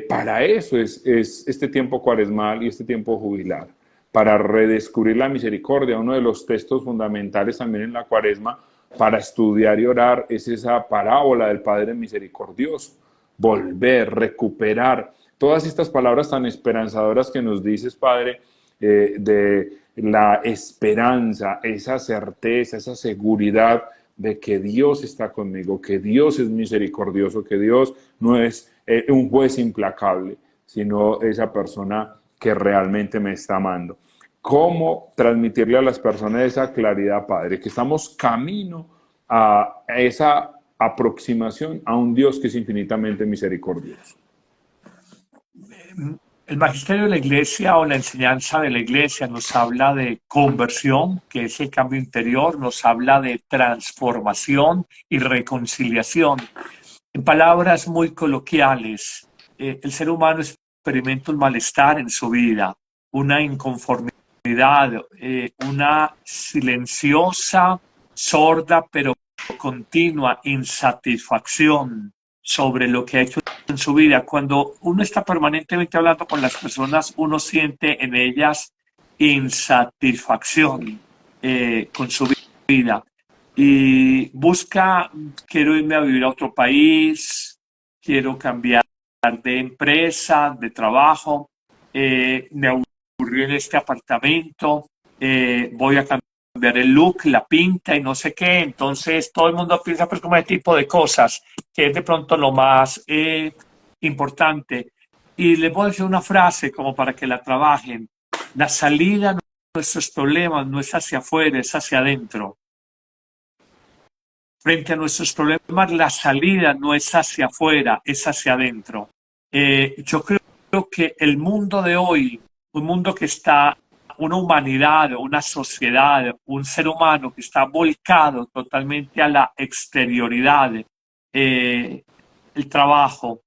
para eso es este tiempo cuaresmal y este tiempo jubilar, para redescubrir la misericordia. Uno de los textos fundamentales también en la cuaresma para estudiar y orar es esa parábola del Padre misericordioso. Volver, recuperar, todas estas palabras tan esperanzadoras que nos dices, Padre, de la esperanza, esa certeza, esa seguridad de que Dios está conmigo, que Dios es misericordioso, que Dios no es un juez implacable, sino esa persona que realmente me está amando. ¿Cómo transmitirle a las personas esa claridad, Padre? Que estamos camino a esa aproximación a un Dios que es infinitamente misericordioso. El magisterio de la iglesia o la enseñanza de la iglesia nos habla de conversión, que es el cambio interior, nos habla de transformación y reconciliación. En palabras muy coloquiales, el ser humano experimenta un malestar en su vida, una inconformidad, una silenciosa, sorda, pero continua insatisfacción sobre lo que ha hecho en su vida. Cuando uno está permanentemente hablando con las personas, uno siente en ellas insatisfacción con su vida y busca, quiero irme a vivir a otro país, quiero cambiar de empresa, de trabajo, me aburrí en este apartamento, voy a cambiar el look, la pinta y no sé qué. Entonces todo el mundo piensa pues como ese tipo de cosas, que es de pronto lo más importante. Y les voy a decir una frase como para que la trabajen. La salida de nuestros problemas no es hacia afuera, es hacia adentro. Frente a nuestros problemas, la salida no es hacia afuera, es hacia adentro. Yo creo que el mundo de hoy, un mundo que está, una humanidad, una sociedad, un ser humano que está volcado totalmente a la exterioridad, el trabajo,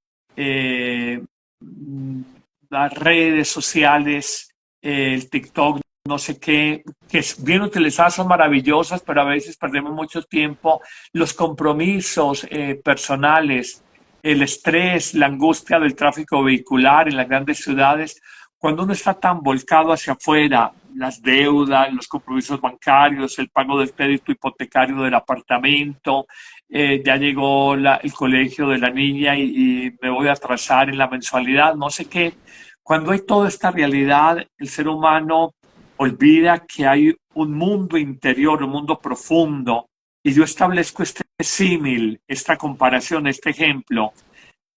las redes sociales, el TikTok, no sé qué, que bien utilizadas son maravillosas, pero a veces perdemos mucho tiempo, los compromisos personales, el estrés, la angustia del tráfico vehicular en las grandes ciudades. Cuando uno está tan volcado hacia afuera, las deudas, los compromisos bancarios, el pago del crédito hipotecario del apartamento, ya llegó el colegio de la niña y me voy a atrasar en la mensualidad, no sé qué. Cuando hay toda esta realidad, el ser humano olvida que hay un mundo interior, un mundo profundo. Y yo establezco este símil, esta comparación, este ejemplo.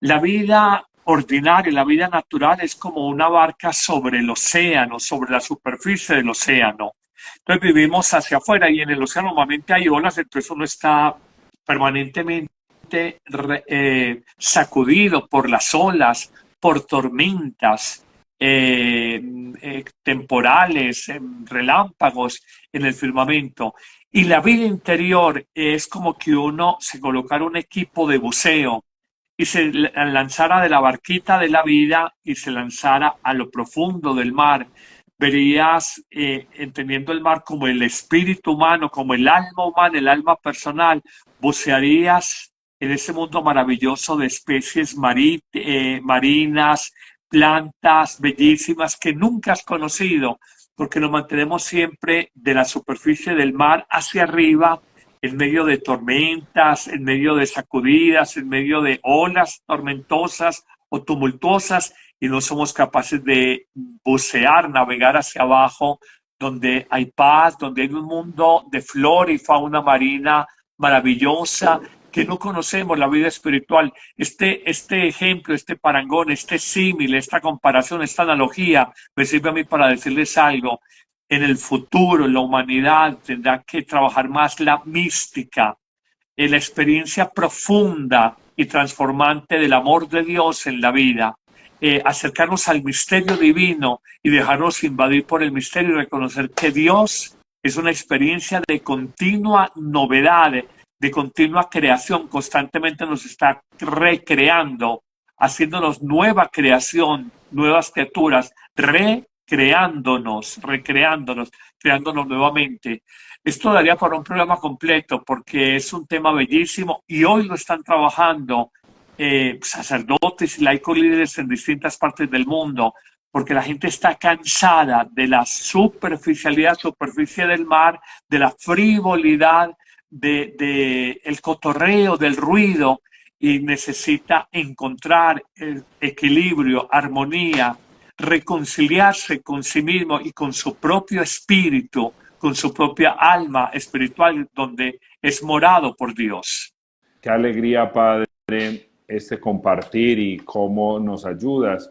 La vida ordinaria, la vida natural es como una barca sobre el océano, sobre la superficie del océano. Entonces vivimos hacia afuera y en el océano normalmente hay olas, entonces uno está permanentemente sacudido por las olas, por tormentas temporales, relámpagos en el firmamento. Y la vida interior es como que uno se colocara un equipo de buceo y se lanzara de la barquita de la vida y se lanzara a lo profundo del mar. Verías, entendiendo el mar como el espíritu humano, como el alma humana, el alma personal, bucearías en ese mundo maravilloso de especies marinas, plantas bellísimas que nunca has conocido, porque nos mantenemos siempre de la superficie del mar hacia arriba, en medio de tormentas, en medio de sacudidas, en medio de olas tormentosas o tumultuosas, y no somos capaces de bucear, navegar hacia abajo, donde hay paz, donde hay un mundo de flora y fauna marina maravillosa que no conocemos, la vida espiritual. Este ejemplo, este parangón, este símil, esta comparación, esta analogía me sirve a mí para decirles algo. En el futuro, la humanidad tendrá que trabajar más la mística, en la experiencia profunda y transformante del amor de Dios en la vida. Acercarnos al misterio divino y dejarnos invadir por el misterio y reconocer que Dios es una experiencia de continua novedad, de continua creación. Constantemente nos está recreando, haciéndonos nueva creación, nuevas criaturas, recreándonos, creándonos nuevamente. Esto daría para un programa completo porque es un tema bellísimo y hoy lo están trabajando sacerdotes y laicos líderes en distintas partes del mundo, porque la gente está cansada de la superficie del mar, de la frivolidad, de el cotorreo, del ruido, y necesita encontrar el equilibrio, armonía, reconciliarse con sí mismo y con su propio espíritu, con su propia alma espiritual, donde es morado por Dios. Qué alegría, Padre, este compartir y cómo nos ayudas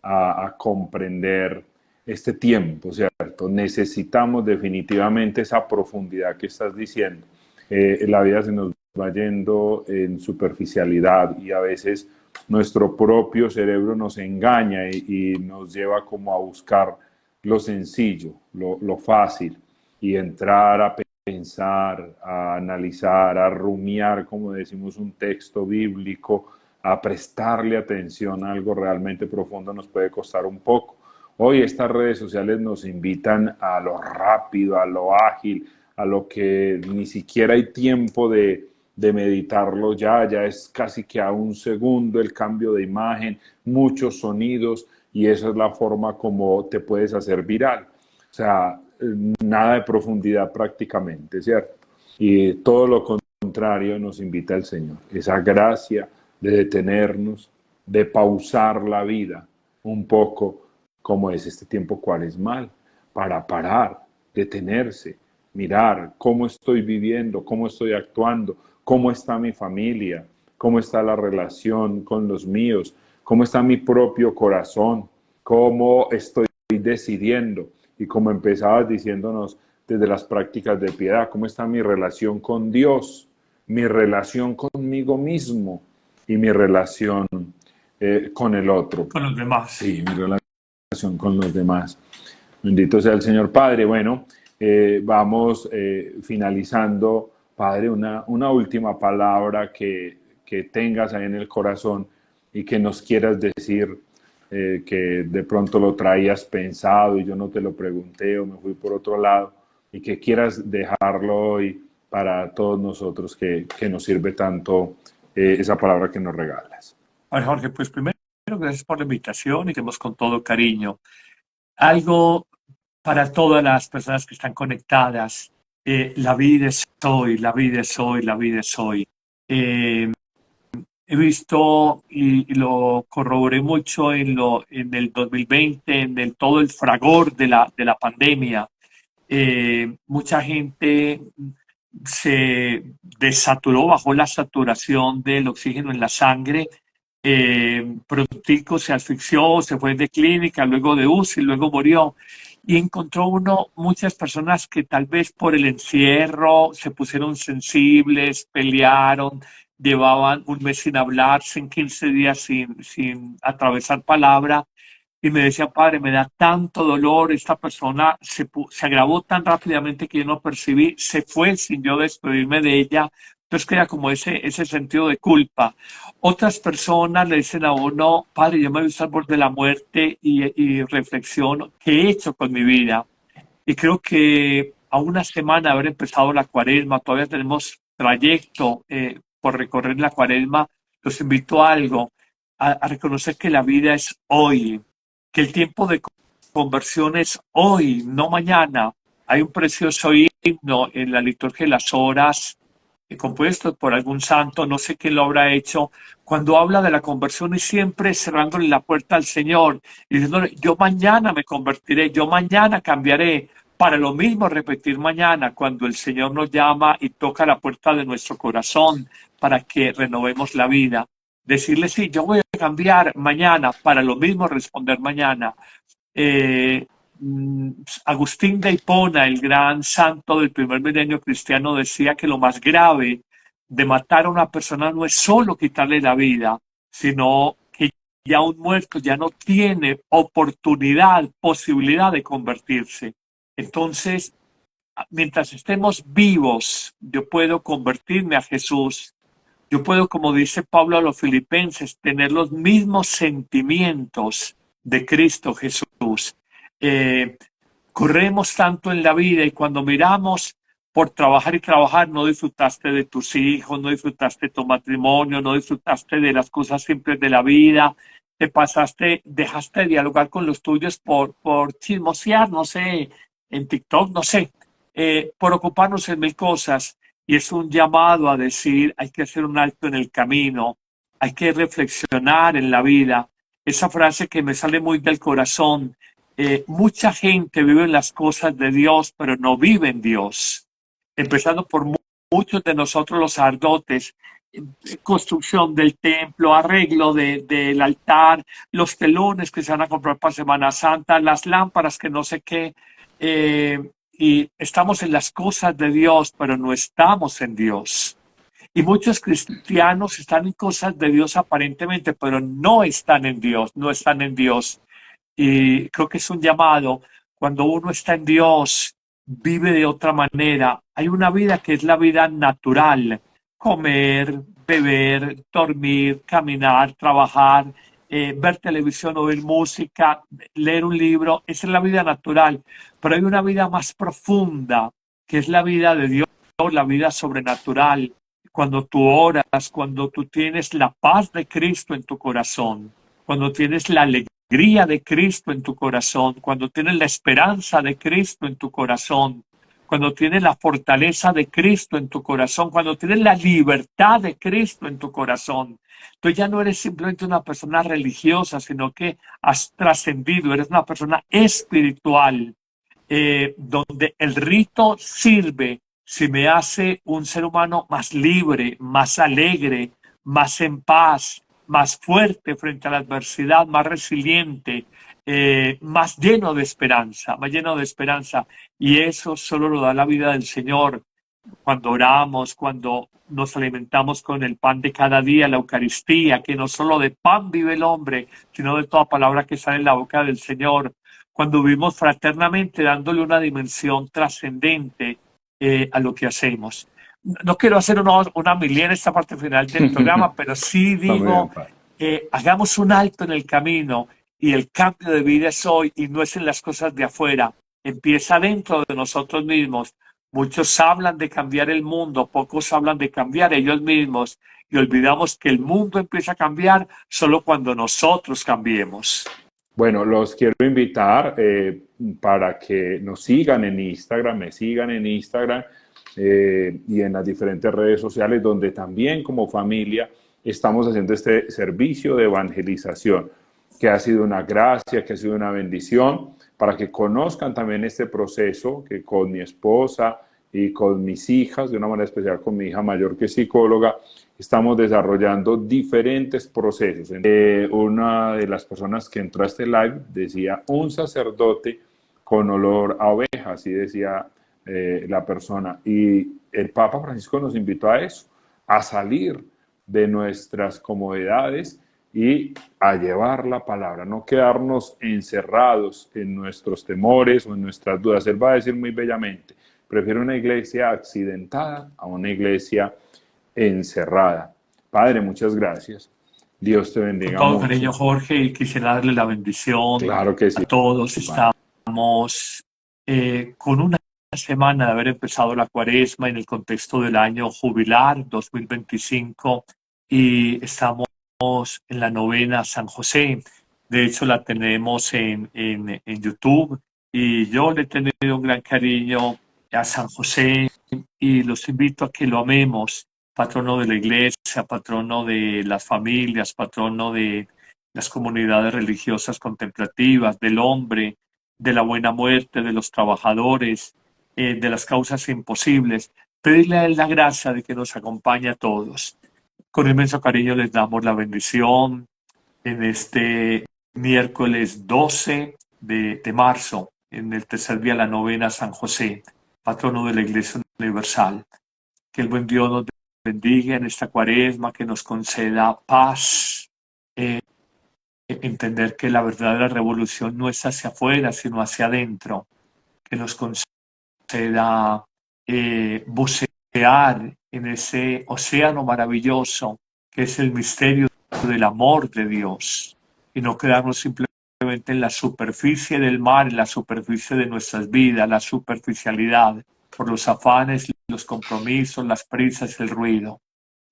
a comprender este tiempo, ¿cierto? Necesitamos definitivamente esa profundidad que estás diciendo. La vida se nos va yendo en superficialidad y a veces nuestro propio cerebro nos engaña y nos lleva como a buscar lo sencillo, lo fácil, y entrar a pensar, a analizar, a rumiar, como decimos, un texto bíblico, a prestarle atención a algo realmente profundo nos puede costar un poco. Hoy estas redes sociales nos invitan a lo rápido, a lo ágil, a lo que ni siquiera hay tiempo de meditarlo ya es casi que a un segundo el cambio de imagen, muchos sonidos, y esa es la forma como te puedes hacer viral. O sea, nada de profundidad prácticamente, ¿cierto? Y todo lo contrario nos invita el Señor, esa gracia de detenernos, de pausar la vida un poco, como es este tiempo cuaresmal, para parar, detenerse, mirar cómo estoy viviendo, cómo estoy actuando, cómo está mi familia, cómo está la relación con los míos, cómo está mi propio corazón, cómo estoy decidiendo. Y como empezabas diciéndonos desde las prácticas de piedad, cómo está mi relación con Dios, mi relación conmigo mismo y mi relación con el otro. Con los demás. Sí, mi relación con los demás. Bendito sea el Señor. Padre, bueno, vamos finalizando. Padre, una última palabra que tengas ahí en el corazón y que nos quieras decir, que de pronto lo traías pensado y yo no te lo pregunté o me fui por otro lado, y que quieras dejarlo hoy para todos nosotros, que nos sirve tanto esa palabra que nos regalas. Bueno, Jorge, pues primero, gracias por la invitación y que con todo cariño. Algo para todas las personas que están conectadas. La vida es hoy, la vida es hoy, la vida es hoy. He visto y lo corroboré mucho en el 2020, en todo el fragor de la pandemia. Mucha gente se desaturó, bajó la saturación del oxígeno en la sangre. Productico se asfixió, se fue de clínica, luego de UCI, luego murió. Y encontró muchas personas que tal vez por el encierro se pusieron sensibles, pelearon, llevaban un mes sin hablarse, en 15 días sin atravesar palabra. Y me decía, padre, me da tanto dolor, esta persona se agravó tan rápidamente que yo no percibí, se fue sin yo despedirme de ella, Entonces queda como ese sentido de culpa. Otras personas le dicen a uno, padre, yo me he visto al borde de la muerte y reflexiono, ¿qué he hecho con mi vida? Y creo que a una semana de haber empezado la cuaresma, todavía tenemos trayecto por recorrer la cuaresma, los invito a algo, a reconocer que la vida es hoy, que el tiempo de conversión es hoy, no mañana. Hay un precioso himno en la liturgia de las horas, compuesto por algún santo, no sé quién lo habrá hecho, cuando habla de la conversión y siempre cerrándole la puerta al Señor y diciéndole, yo mañana me convertiré, yo mañana cambiaré, para lo mismo repetir mañana cuando el Señor nos llama y toca la puerta de nuestro corazón para que renovemos la vida. Decirle, sí, yo voy a cambiar mañana, para lo mismo responder mañana. Eh, Agustín de Hipona, el gran santo del primer milenio cristiano, decía que lo más grave de matar a una persona no es solo quitarle la vida, sino que ya un muerto ya no tiene oportunidad, posibilidad de convertirse. Entonces, mientras estemos vivos, yo puedo convertirme a Jesús. Yo puedo, como dice Pablo a los filipenses, tener los mismos sentimientos de Cristo Jesús. Eh, Corremos tanto en la vida y cuando miramos por trabajar y trabajar, no disfrutaste de tus hijos, no disfrutaste de tu matrimonio, no disfrutaste de las cosas simples de la vida, te pasaste, dejaste de dialogar con los tuyos por chismosear, no sé, en TikTok, no sé, por ocuparnos en mil cosas. Y es un llamado a decir, hay que hacer un alto en el camino, hay que reflexionar en la vida. Esa frase que me sale muy del corazón, mucha gente vive en las cosas de Dios, pero no vive en Dios. Empezando por muchos de nosotros los sacerdotes, construcción del templo, arreglo del altar, los telones que se van a comprar para Semana Santa, las lámparas que no sé qué. Y estamos en las cosas de Dios, pero no estamos en Dios. Y muchos cristianos están en cosas de Dios aparentemente, pero no están en Dios, no están en Dios. Y creo que es un llamado. Cuando uno está en Dios, vive de otra manera. Hay una vida que es la vida natural. Comer, beber, dormir, caminar, trabajar, ver televisión, oír música, leer un libro. Esa es la vida natural. Pero hay una vida más profunda, que es la vida de Dios, la vida sobrenatural. Cuando tú oras, cuando tú tienes la paz de Cristo en tu corazón, cuando tienes la alegría de Cristo en tu corazón, cuando tienes la esperanza de Cristo en tu corazón, cuando tienes la fortaleza de Cristo en tu corazón, cuando tienes la libertad de Cristo en tu corazón. Tú ya no eres simplemente una persona religiosa, sino que has trascendido, eres una persona espiritual, donde el rito sirve si me hace un ser humano más libre, más alegre, más en paz, más fuerte frente a la adversidad, más resiliente, más lleno de esperanza, más lleno de esperanza. Y eso solo lo da la vida del Señor. Cuando oramos, cuando nos alimentamos con el pan de cada día, la Eucaristía, que no solo de pan vive el hombre, sino de toda palabra que sale en la boca del Señor. Cuando vivimos fraternamente, dándole una dimensión trascendente a lo que hacemos. No quiero hacer una homilía en esta parte final del programa, pero sí Está muy bien, digo, padre. hagamos un alto en el camino y el cambio de vida es hoy y no es en las cosas de afuera. Empieza dentro de nosotros mismos. Muchos hablan de cambiar el mundo, pocos hablan de cambiar ellos mismos y olvidamos que el mundo empieza a cambiar solo cuando nosotros cambiemos. Bueno, los quiero invitar para que nos sigan en Instagram, me sigan en Instagram y en las diferentes redes sociales donde también como familia estamos haciendo este servicio de evangelización, que ha sido una gracia, que ha sido una bendición, para que conozcan también este proceso que con mi esposa y con mis hijas, de una manera especial con mi hija mayor que es psicóloga, estamos desarrollando diferentes procesos. Una de las personas que entró a este live decía un sacerdote con olor a oveja, así decía la persona. Y el Papa Francisco nos invitó a eso, a salir de nuestras comodidades y a llevar la palabra, no quedarnos encerrados en nuestros temores o en nuestras dudas. Él va a decir muy bellamente, prefiero una iglesia accidentada a una iglesia encerrada. Padre, muchas gracias. Dios te Con bendiga todo mucho. cariño, Jorge, y quisiera darle la bendición Claro que a sí, todos. Padre. Estamos con una semana de haber empezado la cuaresma en el contexto del año jubilar 2025 y estamos en la novena San José. De hecho, la tenemos en YouTube y yo le he tenido un gran cariño a San José y los invito a que lo amemos, patrono de la iglesia, patrono de las familias, patrono de las comunidades religiosas contemplativas, del hombre, de la buena muerte, de los trabajadores, de las causas imposibles. Pedirle a Él la gracia de que nos acompañe a todos. Con inmenso cariño les damos la bendición en este miércoles 12 de marzo, en el tercer día de la novena San José, patrono de la Iglesia Universal. Que el buen Dios nos bendiga en esta cuaresma, que nos conceda paz, entender que la verdadera revolución no es hacia afuera, sino hacia adentro, que nos conceda bucear en ese océano maravilloso que es el misterio del amor de Dios y no quedarnos simplemente en la superficie del mar, en la superficie de nuestras vidas, la superficialidad, por los afanes, los compromisos, las prisas, el ruido.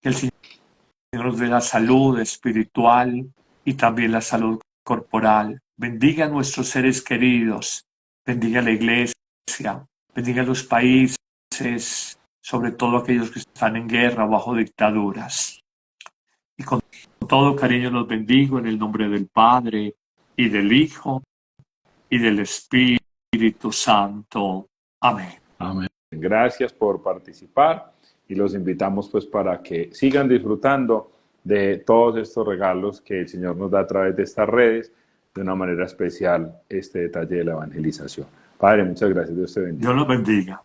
Que el Señor nos dé la salud espiritual y también la salud corporal. Bendiga a nuestros seres queridos, bendiga a la iglesia, bendiga a los países, sobre todo aquellos que están en guerra o bajo dictaduras. Y con todo cariño los bendigo en el nombre del Padre y del Hijo y del Espíritu Santo. Amén. Amén. Gracias por participar y los invitamos pues para que sigan disfrutando de todos estos regalos que el Señor nos da a través de estas redes, de una manera especial este detalle de la evangelización. Padre, muchas gracias. Dios te bendiga. Dios los bendiga.